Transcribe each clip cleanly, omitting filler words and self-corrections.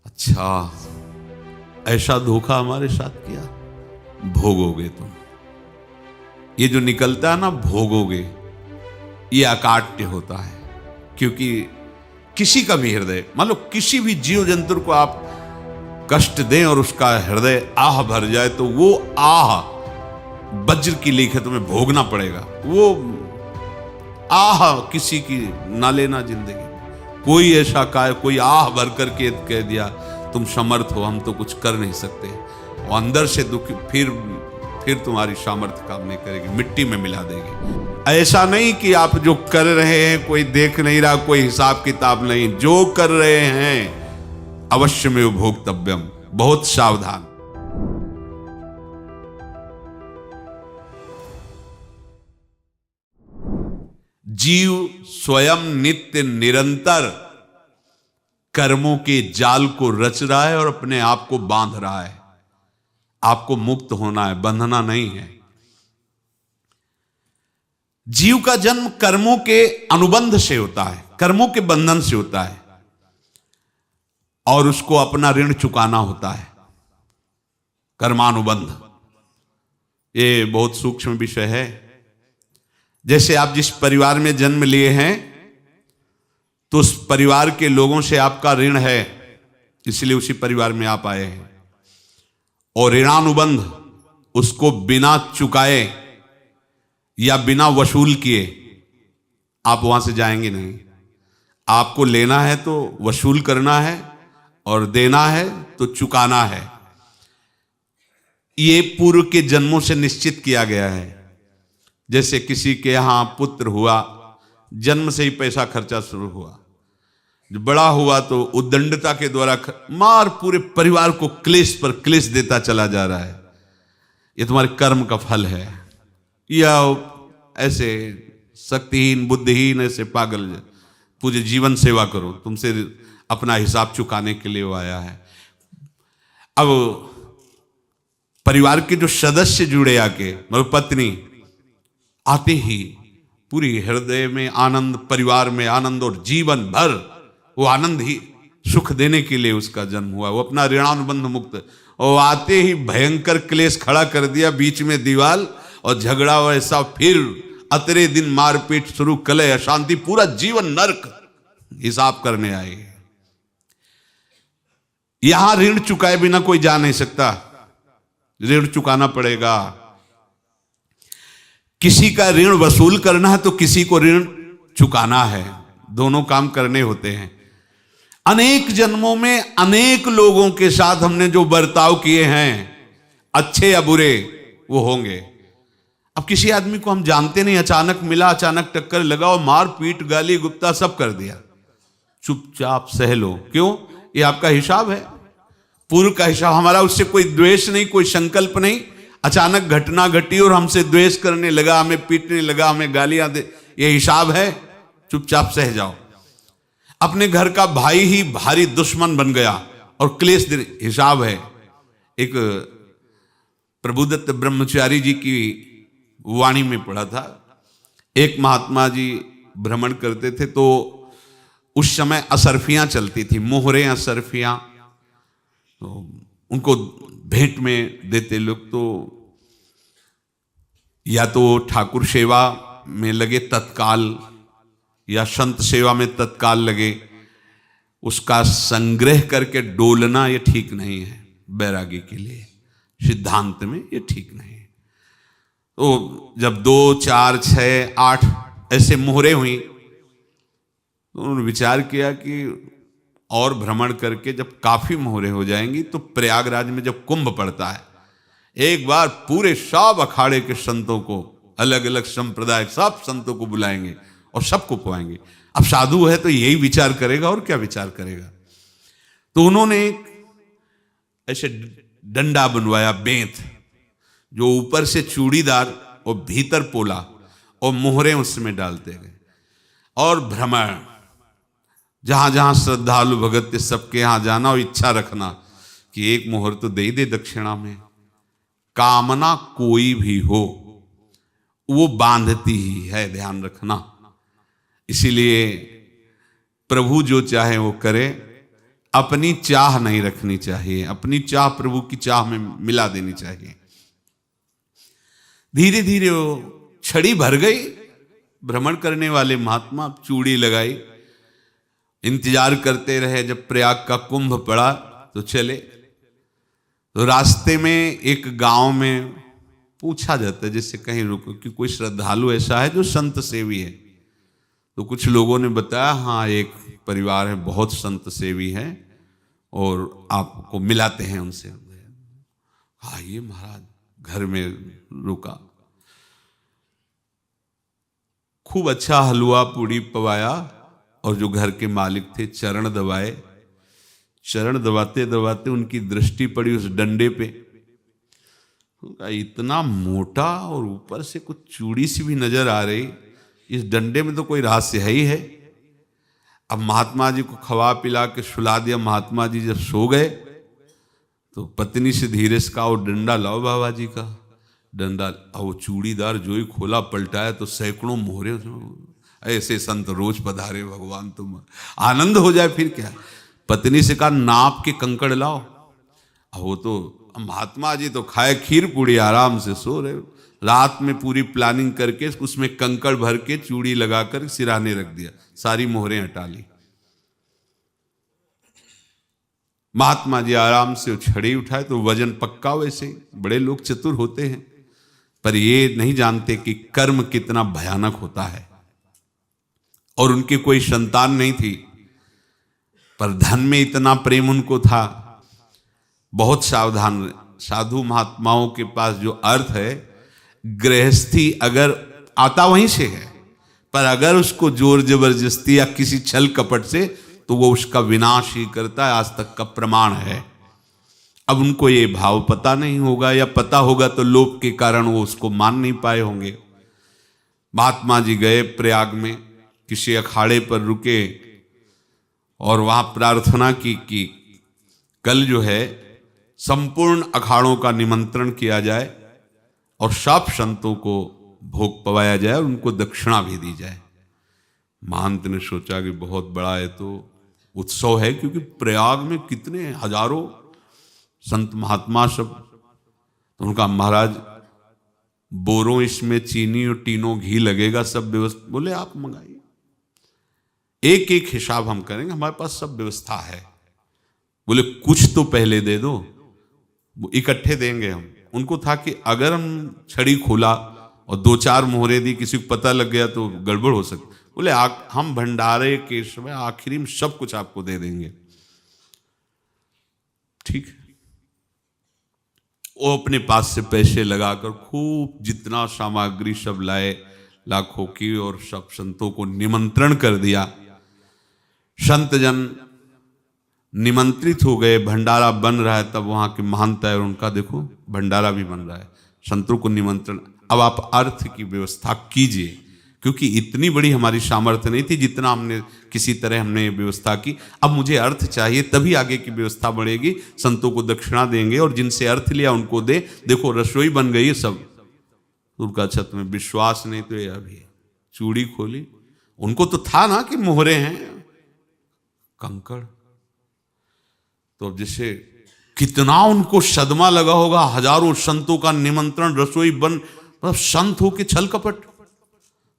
अच्छा, ऐसा धोखा हमारे साथ किया, भोगोगे तुम। ये जो निकलता है ना, भोगोगे, ये अकाट्य होता है। क्योंकि किसी का भी हृदय, मान लो किसी भी जीव जंतु को आप कष्ट दें और उसका हृदय आह भर जाए, तो वो आह वज्र की लीक है, तुम्हें भोगना पड़ेगा। वो आह किसी की ना लेना जिंदगी। कोई ऐसा कोई आह भर करके कह दिया तुम समर्थ हो, हम तो कुछ कर नहीं सकते, और अंदर से दुखी, फिर तुम्हारी सामर्थ्य काम नहीं करेगी, मिट्टी में मिला देगी। ऐसा नहीं कि आप जो कर रहे हैं कोई देख नहीं रहा, कोई हिसाब किताब नहीं, जो कर रहे हैं अवश्य में भोक्तव्यम, बहुत सावधान। जीव स्वयं नित्य निरंतर कर्मों के जाल को रच रहा है और अपने आप को बांध रहा है। आपको मुक्त होना है, बंधना नहीं है। जीव का जन्म कर्मों के अनुबंध से होता है, कर्मों के बंधन से होता है, और उसको अपना ऋण चुकाना होता है। कर्मानुबंध ये बहुत सूक्ष्म विषय है। जैसे आप जिस परिवार में जन्म लिए हैं, तो उस परिवार के लोगों से आपका ऋण है, इसलिए उसी परिवार में आप आए हैं। और ऋणानुबंध, उसको बिना चुकाए या बिना वसूल किए आप वहां से जाएंगे नहीं। आपको लेना है तो वसूल करना है, और देना है तो चुकाना है। ये पूर्व के जन्मों से निश्चित किया गया है। जैसे किसी के यहां पुत्र हुआ, जन्म से ही पैसा खर्चा शुरू हुआ, जो बड़ा हुआ तो उद्दंडता के द्वारा मार पूरे परिवार को क्लेश पर क्लेश देता चला जा रहा है। ये तुम्हारे कर्म का फल है। या ऐसे शक्तिहीन बुद्धिहीन ऐसे पागल पूरे जीवन सेवा करो, तुमसे अपना हिसाब चुकाने के लिए वो आया है। अब परिवार के जो सदस्य जुड़े आके, मतलब पत्नी आते ही पूरी हृदय में आनंद, परिवार में आनंद, और जीवन भर वो आनंद ही सुख देने के लिए उसका जन्म हुआ। वो अपना ऋणानुबंध मुक्त, और आते ही भयंकर क्लेश खड़ा कर दिया, बीच में दीवाल और झगड़ा वैसा, फिर अतरे दिन मारपीट शुरू, कलह अशांति, पूरा जीवन नरक हिसाब करने आए। यहां ऋण चुकाए बिना कोई जा नहीं सकता, ऋण चुकाना पड़ेगा। किसी का ऋण वसूल करना है तो किसी को ऋण चुकाना है, दोनों काम करने होते हैं। अनेक जन्मों में अनेक लोगों के साथ हमने जो बर्ताव किए हैं, अच्छे या बुरे, वो होंगे। अब किसी आदमी को हम जानते नहीं, अचानक मिला, अचानक टक्कर लगा और मार पीट गाली गुप्ता सब कर दिया, चुपचाप सह लो। क्यों? ये आपका हिसाब है, पूर्व का हिसाब। हमारा उससे कोई द्वेष नहीं, कोई संकल्प नहीं। अचानक घटना घटी और हमसे द्वेष करने लगा, हमें पीटने लगा, हमें गालियां दे, ये हिसाब है, चुपचाप सह जाओ। अपने घर का भाई ही भारी दुश्मन बन गया और क्लेश दे, हिसाब है। एक प्रभुदत्त ब्रह्मचारी जी की वाणी में पढ़ा था, एक महात्मा जी भ्रमण करते थे, तो उस समय असरफियां चलती थी, मोहरे असरफियां, तो उनको भेंट में देते लोग। तो या तो ठाकुर सेवा में लगे तत्काल, या संत सेवा में तत्काल लगे, उसका संग्रह करके डोलना ये ठीक नहीं है बैरागी के लिए, सिद्धांत में ये ठीक नहीं है। तो जब 2, 4, 6, 8 ऐसे मोहरे हुई, तो उन्होंने विचार किया कि और भ्रमण करके जब काफी मोहरे हो जाएंगी तो प्रयागराज में जब कुंभ पड़ता है, एक बार पूरे सब अखाड़े के संतों को, अलग अलग संप्रदाय सब संतों को बुलाएंगे और सबको पवाएंगे। अब साधु है तो यही विचार करेगा, और क्या विचार करेगा। तो उन्होंने ऐसे डंडा बनवाया, बेंत, जो ऊपर से चूड़ीदार और भीतर पोला, और मोहरे उसमें डालते गए। और भ्रमण, जहां जहां श्रद्धालु भगत थे सबके यहां जाना, और इच्छा रखना कि एक मोहर तो दे दे दक्षिणा में। कामना कोई भी हो वो बांधती ही है, ध्यान रखना। इसीलिए प्रभु जो चाहे वो करे, अपनी चाह नहीं रखनी चाहिए, अपनी चाह प्रभु की चाह में मिला देनी चाहिए। धीरे धीरे वो छड़ी भर गई। भ्रमण करने वाले महात्मा चूड़ी लगाई, इंतजार करते रहे। जब प्रयाग का कुंभ पड़ा तो चले। तो रास्ते में एक गांव में पूछा जाता है, जैसे कहीं रुको कि कोई श्रद्धालु ऐसा है जो संत सेवी है। तो कुछ लोगों ने बताया, हाँ एक परिवार है बहुत संत सेवी है और आपको मिलाते हैं उनसे। आइए महाराज, घर में रुका। खूब अच्छा हलवा पूड़ी पवाया और जो घर के मालिक थे चरण दबाए। चरण दबाते दबाते उनकी दृष्टि पड़ी उस डंडे पे। इतना मोटा और ऊपर से कुछ चूड़ी सी भी नजर आ रही, इस डंडे में तो कोई रहस्य है ही है। अब महात्मा जी को खवा पिला के सुला दिया। महात्मा जी जब सो गए तो पत्नी से धीरे से कहा, वो डंडा लाओ बाबा जी का डंडा। वो चूड़ीदार जो ही खोला पलटाया तो सैकड़ों मोहरे। ऐसे संत रोज पधारे भगवान, तुम आनंद हो जाए फिर क्या। पत्नी से कहा, नाप के कंकड़ लाओ। वो तो महात्मा जी तो खाए खीर पूड़ी, आराम से सो रहे। रात में पूरी प्लानिंग करके उसमें कंकड़ भर के चूड़ी लगाकर सिराने रख दिया, सारी मोहरें हटा ली। महात्मा जी आराम से छड़ी उठाए तो वजन पक्का। वैसे बड़े लोग चतुर होते हैं, पर ये नहीं जानते कि कर्म कितना भयानक होता है। और उनकी कोई संतान नहीं थी, पर धन में इतना प्रेम उनको था। बहुत सावधान। साधु महात्माओं के पास जो अर्थ है, गृहस्थी अगर आता वहीं से है, पर अगर उसको जोर जबरदस्ती या किसी छल कपट से, तो वो उसका विनाश ही करता है। आज तक का प्रमाण है। अब उनको ये भाव पता नहीं होगा, या पता होगा तो लोभ के कारण वो उसको मान नहीं पाए होंगे। महात्मा जी गए प्रयाग में, किसी अखाड़े पर रुके और वहां प्रार्थना की कि कल जो है संपूर्ण अखाड़ों का निमंत्रण किया जाए और सब संतों को भोग पवाया जाए और उनको दक्षिणा भी दी जाए। महंत ने सोचा कि बहुत बड़ा है तो उत्सव है, क्योंकि प्रयाग में कितने हजारों संत महात्मा सब। तो उनका महाराज बोरों इसमें चीनी और टीनों घी लगेगा, सब व्यवस्था। बोले आप मंगाइए, एक एक हिसाब हम करेंगे, हमारे पास सब व्यवस्था है। बोले कुछ तो पहले दे दो, वो इकट्ठे देंगे हम। उनको था कि अगर हम छड़ी खोला और दो चार मोहरे दी, किसी को पता लग गया तो गड़बड़ हो सकती। बोले हम भंडारे के समय आखिरी में सब कुछ आपको दे देंगे। ठीक है। वो अपने पास से पैसे लगाकर खूब जितना सामग्री सब लाए, लाखों की, और सब संतों को निमंत्रण कर दिया। संत जन निमंत्रित हो गए, भंडारा बन रहा है। तब वहां के महंत है और उनका देखो भंडारा भी बन रहा है, संतों को निमंत्रण। अब आप अर्थ की व्यवस्था कीजिए, क्योंकि इतनी बड़ी हमारी सामर्थ्य नहीं थी जितना हमने किसी तरह हमने व्यवस्था की। अब मुझे अर्थ चाहिए, तभी आगे की व्यवस्था बढ़ेगी। संतों को दक्षिणा देंगे और जिनसे अर्थ लिया उनको दे। देखो रसोई बन गई है सब। उनका छत में विश्वास नहीं तो ये अभी चूड़ी खोली। उनको तो था ना कि मोहरे हैं, कंकड़। तो जैसे कितना उनको सदमा लगा होगा। हजारों संतों का निमंत्रण, रसोई बन, मतलब संत हो के छल कपट।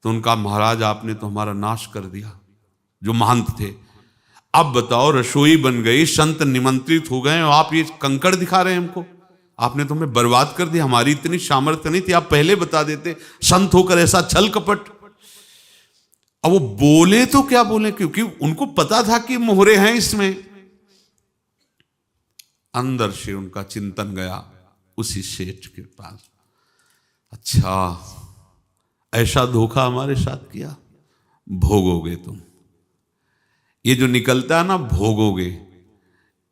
तो उनका महाराज आपने तो हमारा नाश कर दिया, जो महंत थे। अब बताओ रसोई बन गई, संत निमंत्रित हो गए और आप ये कंकड़ दिखा रहे हैं हमको। आपने तो हमें बर्बाद कर दिया। हमारी इतनी सामर्थ्य नहीं थी, आप पहले बता देते। संत होकर ऐसा छल कपट। अब वो बोले तो क्या बोले, क्योंकि उनको पता था कि मोहरे हैं इसमें। अंदर से उनका चिंतन गया उसी सेठ के पास, अच्छा ऐसा धोखा हमारे साथ किया, भोगोगे तुम। ये जो निकलता है ना भोगोगे,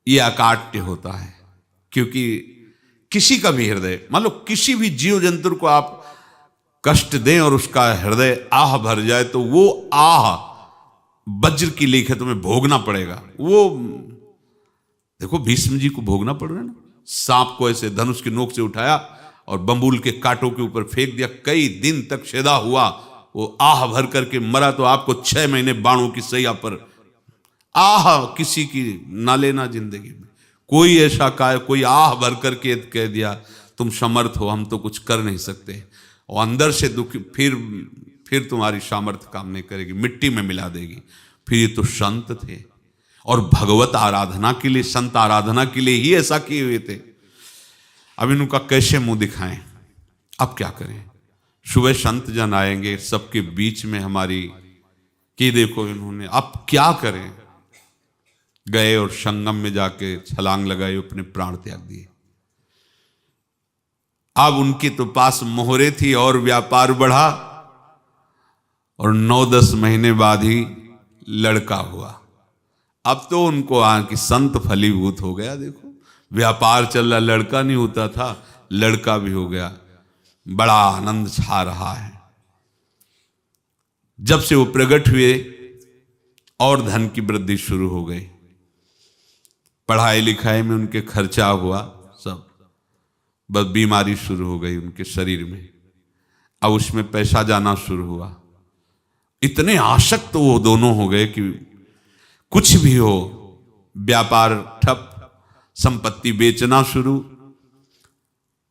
ये अकाट्य होता है। क्योंकि किसी का भी हृदय, मान लो किसी भी जीव जंतु को आप कष्ट दें और उसका हृदय आह भर जाए, तो वो आह वज्र की लेख है, तुम्हें भोगना पड़ेगा। वो देखो भीष्म जी को भोगना पड़ रहा है ना। सांप को ऐसे धनुष की नोक से उठाया और बंबूल के कांटों के ऊपर फेंक दिया, कई दिन तक शेदा हुआ, वो आह भर करके मरा। तो आपको 6 महीने बाणों की सैया पर आह किसी की ना लेना जिंदगी में। कोई ऐसा कोई आह भर करके कह दिया तुम समर्थ हो, हम तो कुछ कर नहीं सकते, और अंदर से दुखी, फिर तुम्हारी सामर्थ्य काम नहीं करेगी, मिट्टी में मिला देगी। फिर ये तो संत थे और भगवत आराधना के लिए, संत आराधना के लिए ही ऐसा किए हुए थे। अब इनका कैसे मुंह दिखाएं, अब क्या करें। सुबह संत जन आएंगे, सबके बीच में हमारी कि देखो इन्होंने, अब क्या करें। गए और संगम में जाके छलांग लगाई, अपने प्राण त्याग दिए। अब उनके तो पास मोहरे थी और व्यापार बढ़ा, और 9-10 महीने बाद ही लड़का हुआ। अब तो उनको कि संत फलीभूत हो गया, देखो व्यापार चल रहा, लड़का नहीं होता था, लड़का भी हो गया, बड़ा आनंद छा रहा है। जब से वो प्रकट हुए और धन की वृद्धि शुरू हो गई, पढ़ाई लिखाई में उनके खर्चा हुआ सब, बस बीमारी शुरू हो गई उनके शरीर में, अब उसमें पैसा जाना शुरू हुआ। इतने आसक्त तो वो दोनों हो गए कि कुछ भी हो, व्यापार ठप, संपत्ति बेचना शुरू।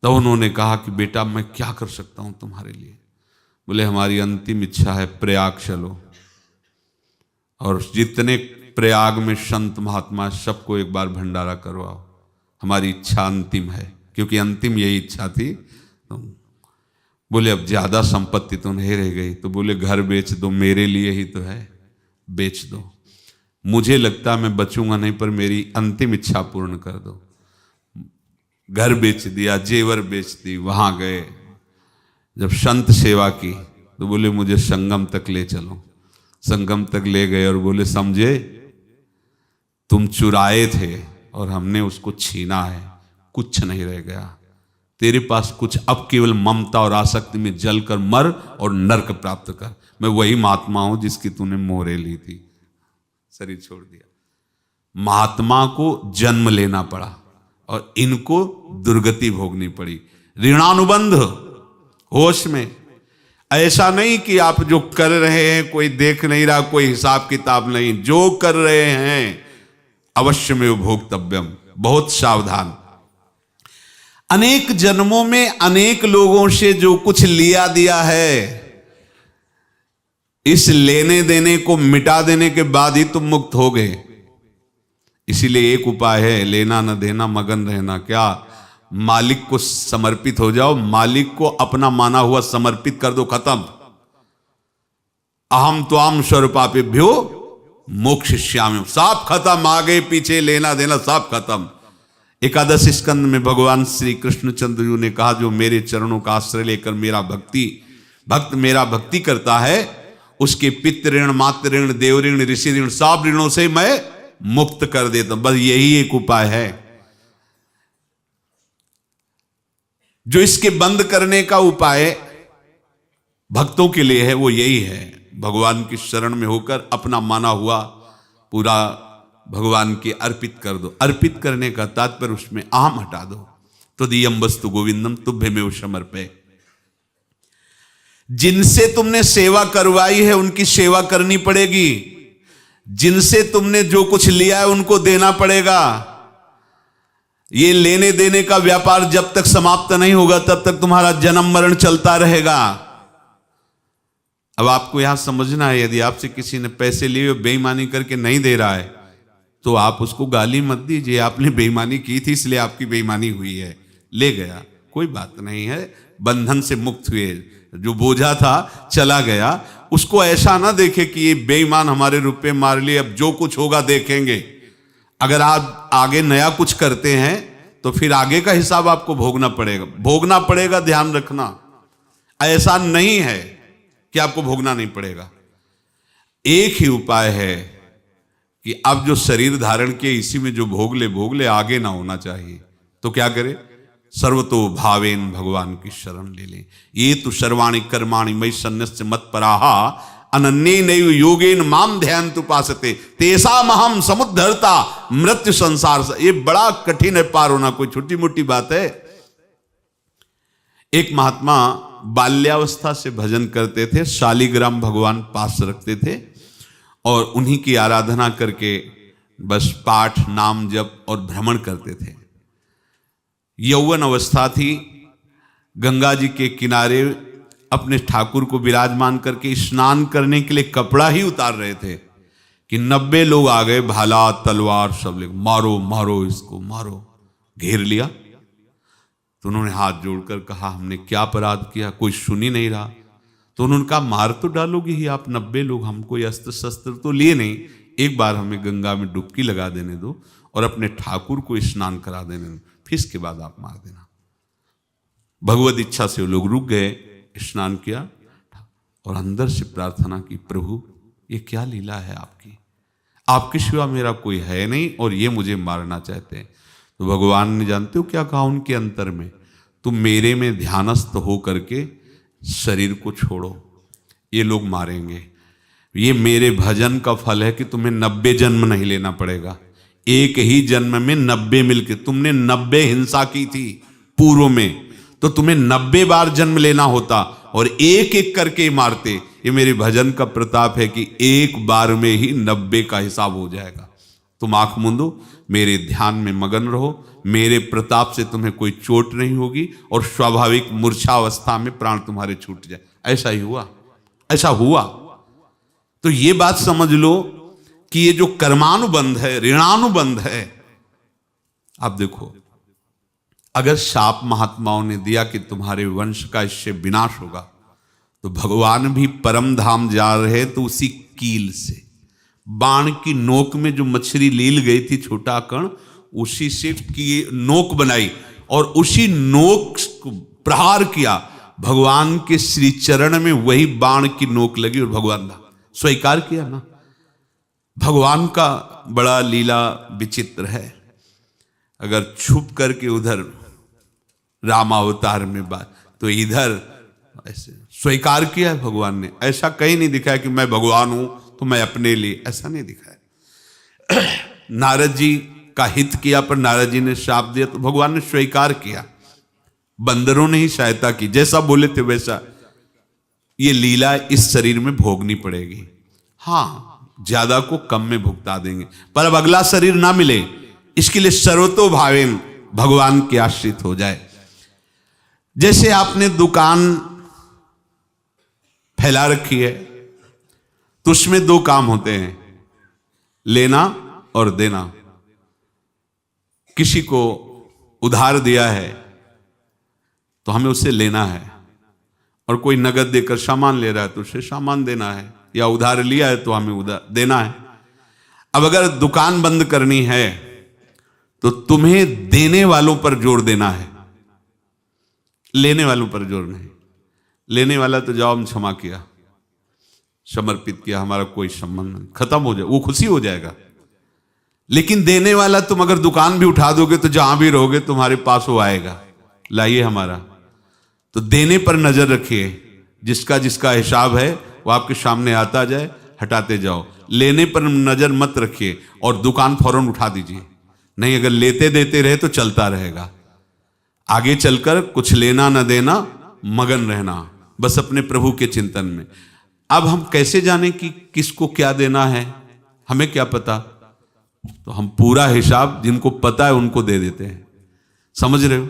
तो उन्होंने कहा कि बेटा मैं क्या कर सकता हूं तुम्हारे लिए। बोले हमारी अंतिम इच्छा है प्रयाग चलो, और जितने प्रयाग में संत महात्मा सबको एक बार भंडारा करवाओ, हमारी इच्छा अंतिम है, क्योंकि अंतिम यही इच्छा थी। तो बोले अब ज्यादा संपत्ति तो नहीं रह गई, तो बोले घर बेच दो, मेरे लिए ही तो है, बेच दो, मुझे लगता मैं बचूंगा नहीं, पर मेरी अंतिम इच्छा पूर्ण कर दो। घर बेच दिया, जेवर बेच दी। वहां गए, जब संत सेवा की तो बोले मुझे संगम तक ले चलो। संगम तक ले गए और बोले समझे तुम चुराए थे और हमने उसको छीना है, कुछ नहीं रह गया तेरे पास कुछ, अब केवल ममता और आसक्ति में जलकर मर और नरक प्राप्त कर। मैं वही महात्मा हूं जिसकी तूने मोहरे ली थी, शरीर छोड़ दिया। महात्मा को जन्म लेना पड़ा और इनको दुर्गति भोगनी पड़ी। ऋणानुबंध होश में, ऐसा नहीं कि आप जो कर रहे हैं कोई देख नहीं रहा, कोई हिसाब किताब नहीं, जो कर रहे हैं अवश्य में भोक्तव्यम, बहुत सावधान। अनेक जन्मों में अनेक लोगों से जो कुछ लिया दिया है, इस लेने देने को मिटा देने के बाद ही तुम मुक्त हो गए। इसीलिए एक उपाय है, लेना न देना मगन रहना। क्या? मालिक को समर्पित हो जाओ, मालिक को अपना माना हुआ समर्पित कर दो, खत्म। अहम त्वाम स्वरूपापेभ्यो मोक्षयिष्यामि, सब खत्म, आगे पीछे लेना देना सब खत्म। एकादश स्कंद में भगवान श्री कृष्णचंद्र जी ने कहा जो मेरे चरणों का आश्रय लेकर भक्त मेरा भक्ति करता है, उसके पितृ ऋण, मातृ ऋण, देव ऋण, ऋषि ऋण, सब ऋणों से मैं मुक्त कर देता हूं। बस यही एक उपाय है जो इसके बंद करने का उपाय भक्तों के लिए है, वो यही है, भगवान की शरण में होकर अपना माना हुआ पूरा भगवान के अर्पित कर दो। अर्पित करने का तात्पर्य उसमें अहम हटा दो। तो दियम वस्तु गोविंदम तुभ्यमेव समर्पये। जिनसे तुमने सेवा करवाई है उनकी सेवा करनी पड़ेगी, जिनसे तुमने जो कुछ लिया है उनको देना पड़ेगा। ये लेने देने का व्यापार जब तक समाप्त नहीं होगा तब तक तुम्हारा जन्म मरण चलता रहेगा। अब आपको यहां समझना है, यदि आपसे किसी ने पैसे लिए बेईमानी करके नहीं दे रहा है तो आप उसको गाली मत दीजिए, आपने बेईमानी की थी इसलिए आपकी बेईमानी हुई है, ले गया, कोई बात नहीं है, बंधन से मुक्त हुए, जो बोझा था चला गया। उसको ऐसा ना देखे कि ये बेईमान हमारे रुपए मार लिए, अब जो कुछ होगा देखेंगे। अगर आप आगे नया कुछ करते हैं तो फिर आगे का हिसाब आपको भोगना पड़ेगा, ध्यान रखना। ऐसा नहीं है कि आपको भोगना नहीं पड़ेगा। एक ही उपाय है कि अब जो शरीर धारण किए इसी में जो भोग ले, आगे ना होना चाहिए। तो क्या करे? सर्वतो भावेन भगवान की शरण ले ले। ये तो सर्वाणि कर्माणि मयि सन्न्यस्य मत्पराः अनन्येनैव योगेन माम ध्यायन्तु उपासते तेषामहं समुद्धर्ता मृत्यु संसार से। ये बड़ा कठिन है पार होना, कोई छोटी मोटी बात है। एक महात्मा बाल्यावस्था से भजन करते थे, शालिग्राम भगवान पास रखते थे और उन्हीं की आराधना करके बस पाठ नाम जप और भ्रमण करते थे। यौवन अवस्था थी, गंगा जी के किनारे अपने ठाकुर को विराजमान करके स्नान करने के लिए कपड़ा ही उतार रहे थे कि 90 लोग आ गए, भाला तलवार सब ले, मारो मारो इसको मारो, घेर लिया। तो उन्होंने हाथ जोड़कर कहा हमने क्या अपराध किया, कोई सुन ही नहीं रहा। तो उन्होंने कहा मार तो डालोगे ही आप 90 लोग, हम कोई अस्त्र शस्त्र तो लिए नहीं, एक बार हमें गंगा में डुबकी लगा देने दो और अपने ठाकुर को स्नान करा देने दो, फिर इसके बाद आप मार देना। भगवत इच्छा से वो लोग रुक गए, स्नान किया और अंदर से प्रार्थना की, प्रभु ये क्या लीला है आपकी, आपके सिवा मेरा कोई है नहीं और ये मुझे मारना चाहते हैं। तो भगवान ने जानते हो क्या कहा उनके अंतर में, तुम मेरे में ध्यानस्थ हो करके शरीर को छोड़ो, ये लोग मारेंगे, ये मेरे भजन का फल है कि तुम्हें 90 जन्म नहीं लेना पड़ेगा, एक ही जन्म में 90 मिलके, तुमने 90 हिंसा की थी पूर्व में, तो तुम्हें 90 बार जन्म लेना होता और एक एक करके मारते। ये मेरे भजन का प्रताप है कि एक बार में ही 90 का हिसाब हो जाएगा। तुम आंख मूंदो, मेरे ध्यान में मगन रहो, मेरे प्रताप से तुम्हें कोई चोट नहीं होगी और स्वाभाविक मूर्छावस्था में प्राण तुम्हारे छूट जाए। ऐसा ही हुआ, ऐसा हुआ। तो ये बात समझ लो कि ये जो कर्मानुबंध है, ऋणानुबंध है। अब देखो, अगर शाप महात्माओं ने दिया कि तुम्हारे वंश का इससे विनाश होगा, तो भगवान भी परम धाम जा रहे तो उसी कील से, बाण की नोक में जो मछली लील गई थी छोटा कण, उसी से की नोक बनाई और उसी नोक को प्रहार किया, भगवान के श्री चरण में वही बाण की नोक लगी और भगवान ने स्वीकार किया ना। भगवान का बड़ा लीला विचित्र है। अगर छुप करके उधर रामावतार में बात, तो इधर ऐसे स्वीकार किया है भगवान ने। ऐसा कहीं नहीं दिखाया कि मैं भगवान हूं तो मैं अपने लिए, ऐसा नहीं दिखाया। नारद जी का हित किया पर नारद जी ने शाप दिया तो भगवान ने स्वीकार किया। बंदरों ने ही सहायता की, जैसा बोले थे वैसा। ये लीला इस शरीर में भोगनी पड़ेगी। हाँ, ज्यादा को कम में भुगता देंगे, पर अब अगला शरीर ना मिले, इसके लिए सर्वतो भावेन भगवान के आश्रित हो जाए। जैसे आपने दुकान फैला रखी है तो उसमें दो काम होते हैं, लेना और देना। किसी को उधार दिया है तो हमें उससे लेना है, और कोई नगद देकर सामान ले रहा है तो उसे सामान देना है, या उधार लिया है तो हमें उधार देना है। अब अगर दुकान बंद करनी है तो तुम्हें देने वालों पर जोर देना है, लेने वालों पर जोर नहीं। लेने वाला तो जाओ हम क्षमा किया, समर्पित किया, हमारा कोई संबंध नहीं, खत्म हो जाए, वो खुशी हो जाएगा। लेकिन देने वाला तुम अगर दुकान भी उठा दोगे तो जहां भी रहोगे तुम्हारे पास वो आएगा, लाइए हमारा। तो देने पर नजर रखिए, जिसका जिसका हिसाब है वो आपके सामने आता जाए, हटाते जाओ। लेने पर नजर मत रखिए और दुकान फौरन उठा दीजिए, नहीं अगर लेते देते रहे तो चलता रहेगा। आगे चलकर कुछ लेना न देना, मगन रहना बस अपने प्रभु के चिंतन में। अब हम कैसे जाने कि किसको क्या देना है, हमें क्या पता? तो हम पूरा हिसाब जिनको पता है उनको दे देते हैं, समझ रहे हो?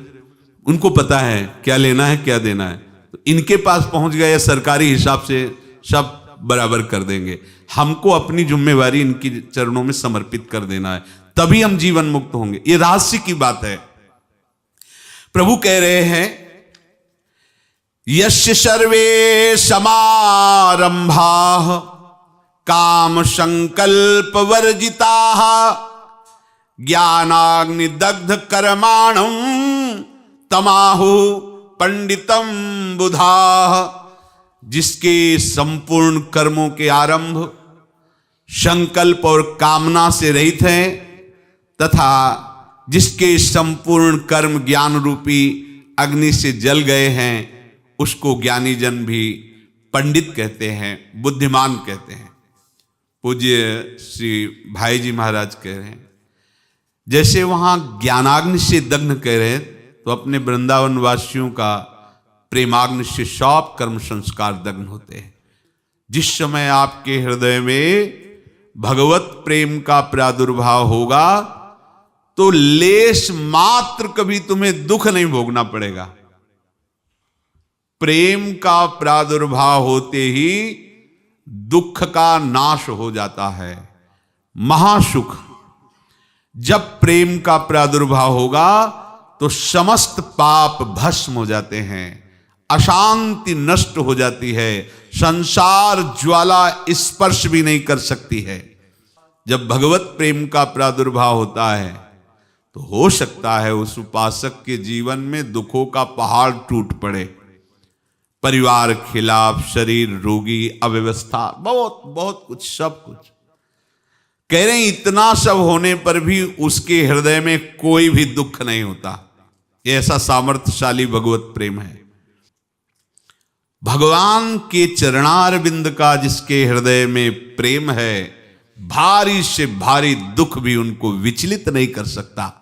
उनको पता है क्या लेना है क्या देना है, तो इनके पास पहुंच गए, सरकारी हिसाब से सब बराबर कर देंगे। हमको अपनी जिम्मेवारी इनकी चरणों में समर्पित कर देना है, तभी हम जीवन मुक्त होंगे। ये रहस्य की बात है। प्रभु कह रहे हैं, यस्य सर्वे समारंभाः काम संकल्प वर्जिताः ज्ञानाग्नि दग्ध कर्माणं तमाहु पंडितम बुधाः। जिसके संपूर्ण कर्मों के आरंभ संकल्प और कामना से रहित हैं, तथा जिसके संपूर्ण कर्म ज्ञान रूपी अग्नि से जल गए हैं, उसको ज्ञानी जन भी पंडित कहते हैं, बुद्धिमान कहते हैं। पूज्य श्री भाई जी महाराज कह रहे हैं, जैसे वहां ज्ञानाग्नि से दग्न कह रहे हैं, तो अपने वृंदावन वासियों का प्रेमाग्नि से सब कर्म संस्कार दग्न होते हैं। जिस समय आपके हृदय में भगवत प्रेम का प्रादुर्भाव होगा तो लेश मात्र कभी तुम्हें दुख नहीं भोगना पड़ेगा। प्रेम का प्रादुर्भाव होते ही दुख का नाश हो जाता है, महासुख। जब प्रेम का प्रादुर्भाव होगा तो समस्त पाप भस्म हो जाते हैं, अशांति नष्ट हो जाती है, संसार ज्वाला स्पर्श भी नहीं कर सकती है। जब भगवत प्रेम का प्रादुर्भाव होता है तो हो सकता है उस उपासक के जीवन में दुखों का पहाड़ टूट पड़े, परिवार खिलाफ, शरीर रोगी, अव्यवस्था, बहुत बहुत कुछ, सब कुछ। कह रहे हैं इतना सब होने पर भी उसके हृदय में कोई भी दुख नहीं होता। ये ऐसा सामर्थ्यशाली भगवत प्रेम है। भगवान के चरणारविंद का जिसके हृदय में प्रेम है, भारी से भारी दुख भी उनको विचलित नहीं कर सकता।